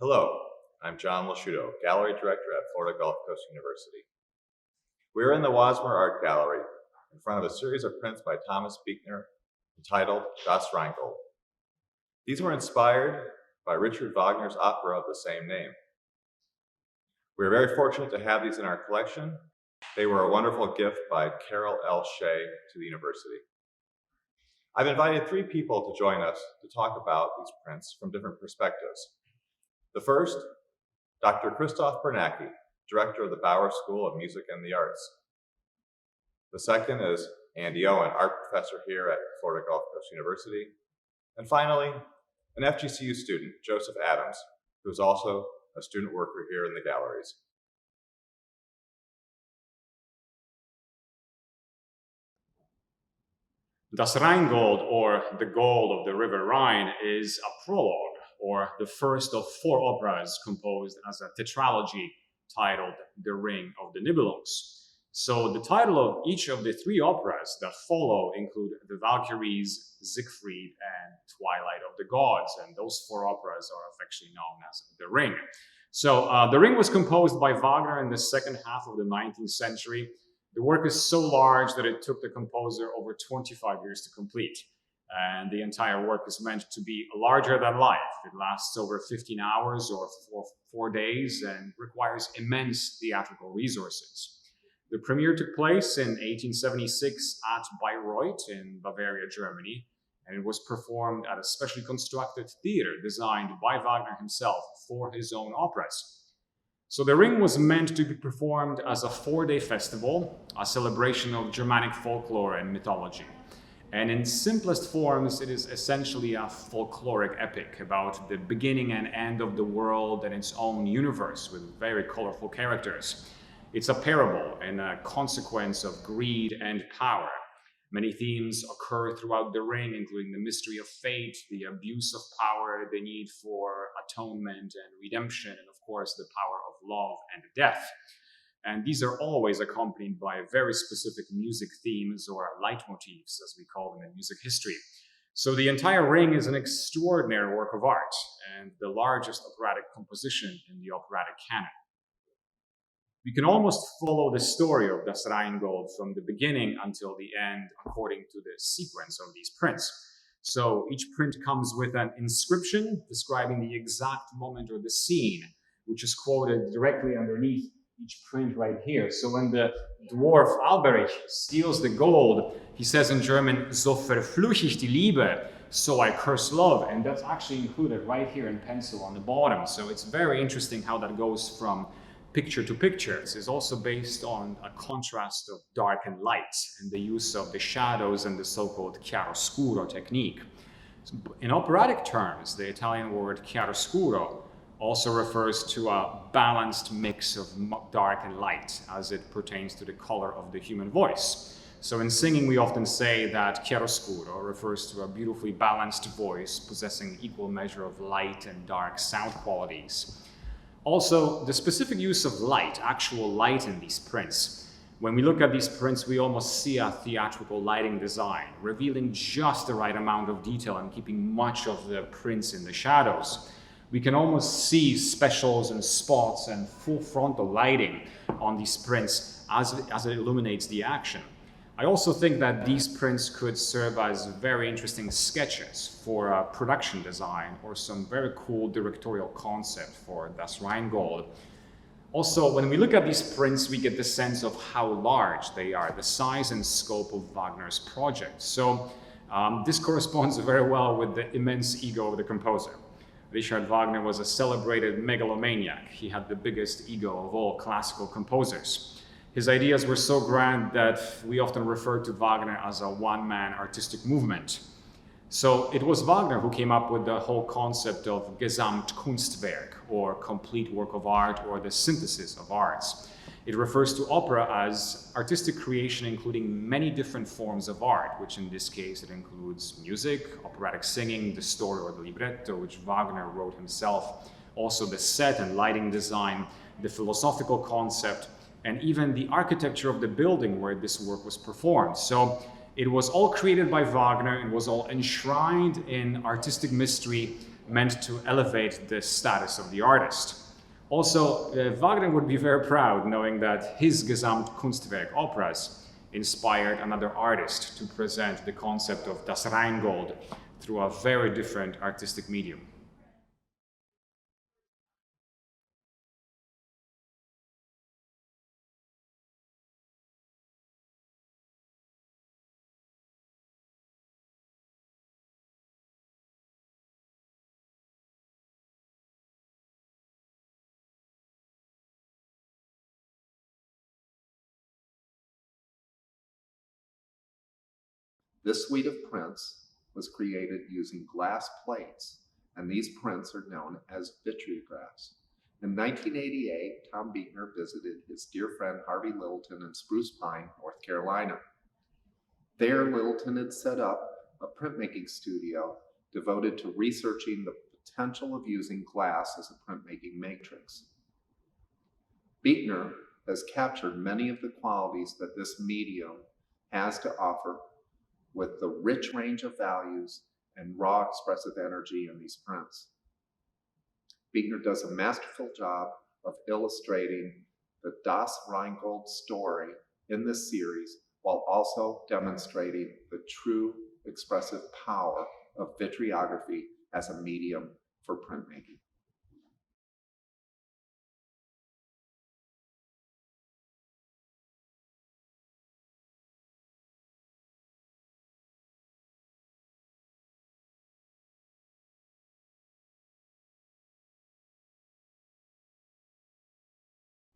Hello, I'm John Lasciuto, Gallery Director at Florida Gulf Coast University. We're in the Wasmer Art Gallery in front of a series of prints by Thomas Buechner entitled Das Rheingold. These were inspired by Richard Wagner's opera of the same name. We're very fortunate to have these in our collection. They were a wonderful gift by Carol L. Shea to the university. I've invited three people to join us to talk about these prints from different perspectives. The first, Dr. Christoph Bernacki, Director of the Bauer School of Music and the Arts. The second is Andy Owen, Art Professor here at Florida Gulf Coast University. And finally, an FGCU student, Joseph Adams, who is also a student worker here in the galleries. Das Rheingold, or The Gold of the River Rhine, is a prologue, or the first of four operas composed as a tetralogy titled The Ring of the Nibelungs. So the title of each of the three operas that follow include The Valkyries, Siegfried, and Twilight of the Gods, and those four operas are affectionately known as The Ring. So The Ring was composed by Wagner in the second half of the 19th century. The work is so large that it took the composer over 25 years to complete. And the entire work is meant to be larger than life. It lasts over 15 hours or four days and requires immense theatrical resources. The premiere took place in 1876 at Bayreuth in Bavaria, Germany, and it was performed at a specially constructed theater designed by Wagner himself for his own operas. So The Ring was meant to be performed as a 4-day festival, a celebration of Germanic folklore and mythology. And in simplest forms, it is essentially a folkloric epic about the beginning and end of the world and its own universe with very colorful characters. It's a parable and a consequence of greed and power. Many themes occur throughout The Ring, including the mystery of fate, the abuse of power, the need for atonement and redemption, and of course the power of love and death. And these are always accompanied by very specific music themes or leitmotifs, as we call them in music history. So the entire Ring is an extraordinary work of art and the largest operatic composition in the operatic canon. We can almost follow the story of Das Rheingold from the beginning until the end according to the sequence of these prints. So each print comes with an inscription describing the exact moment or the scene, which is quoted directly underneath each print right here. So when the dwarf Alberich steals the gold, he says in German, "So verfluche ich die Liebe," so I curse love, and that's actually included right here in pencil on the bottom. So it's very interesting how that goes from picture to picture. This is also based on a contrast of dark and light and the use of the shadows and the so-called chiaroscuro technique. In operatic terms, the Italian word chiaroscuro also refers to a balanced mix of dark and light as it pertains to the color of the human voice. So in singing, we often say that chiaroscuro refers to a beautifully balanced voice possessing equal measure of light and dark sound qualities. Also, the specific use of light, actual light in these prints. When we look at these prints, we almost see a theatrical lighting design, revealing just the right amount of detail and keeping much of the prints in the shadows. We can almost see specials and spots and full frontal lighting on these prints as it illuminates the action. I also think that these prints could serve as very interesting sketches for a production design or some very cool directorial concept for Das Rheingold. Also, when we look at these prints, we get the sense of how large they are, the size and scope of Wagner's project. So this corresponds very well with the immense ego of the composer. Richard Wagner was a celebrated megalomaniac. He had the biggest ego of all classical composers. His ideas were so grand that we often refer to Wagner as a one-man artistic movement. So it was Wagner who came up with the whole concept of Gesamtkunstwerk, or complete work of art, or the synthesis of arts. It refers to opera as artistic creation including many different forms of art, which in this case it includes music, operatic singing, the story or the libretto, which Wagner wrote himself, also the set and lighting design, the philosophical concept, and even the architecture of the building where this work was performed. So it was all created by Wagner. It was all enshrined in artistic mystery meant to elevate the status of the artist. Also, Wagner would be very proud knowing that his Gesamtkunstwerk operas inspired another artist to present the concept of das Rheingold through a very different artistic medium. This suite of prints was created using glass plates, and these prints are known as vitreographs. In 1988, Tom Buechner visited his dear friend Harvey Littleton in Spruce Pine, North Carolina. There, Littleton had set up a printmaking studio devoted to researching the potential of using glass as a printmaking matrix. Buechner has captured many of the qualities that this medium has to offer with the rich range of values and raw expressive energy in these prints. Buechner does a masterful job of illustrating the Das Rheingold story in this series while also demonstrating the true expressive power of vitreography as a medium for printmaking.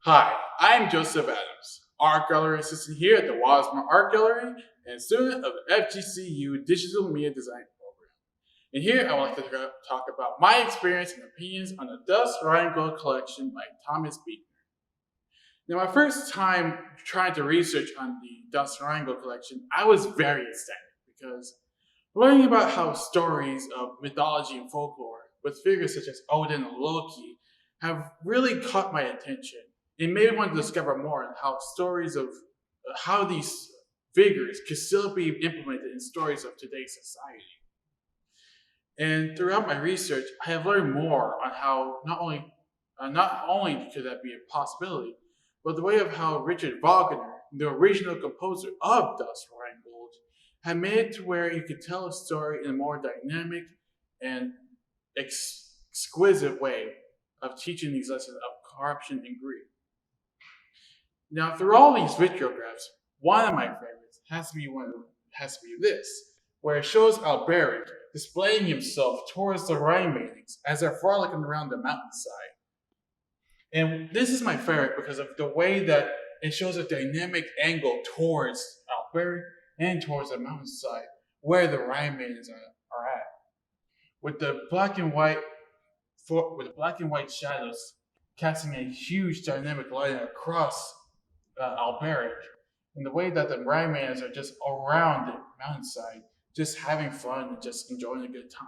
Hi, I'm Joseph Adams, art gallery assistant here at the Wasmer Art Gallery and student of the FGCU Digital Media Design Program. And here I would like to talk about my experience and opinions on the Das Rheingold collection by Thomas Buechner. Now, my first time trying to research on the Das Rheingold collection, I was very ecstatic because learning about how stories of mythology and folklore with figures such as Odin and Loki have really caught my attention. It made me want to discover more on how stories of how these figures could still be implemented in stories of today's society. And throughout my research, I have learned more on how not only could that be a possibility, but the way of how Richard Wagner, the original composer of Das Rheingold, had made it to where he could tell a story in a more dynamic and exquisite way of teaching these lessons of corruption and greed. Now, through all these vitreographs, one of my favorites has to be this, where it shows Alberich displaying himself towards the Rhine maidens as they're frolicking around the mountainside. And this is my favorite because of the way that it shows a dynamic angle towards Alberich and towards the mountainside where the Rhine maidens are at, with the black and white shadows casting a huge dynamic light across Alberich, and the way that the Rhine maidens are just around the mountainside, just having fun and just enjoying a good time.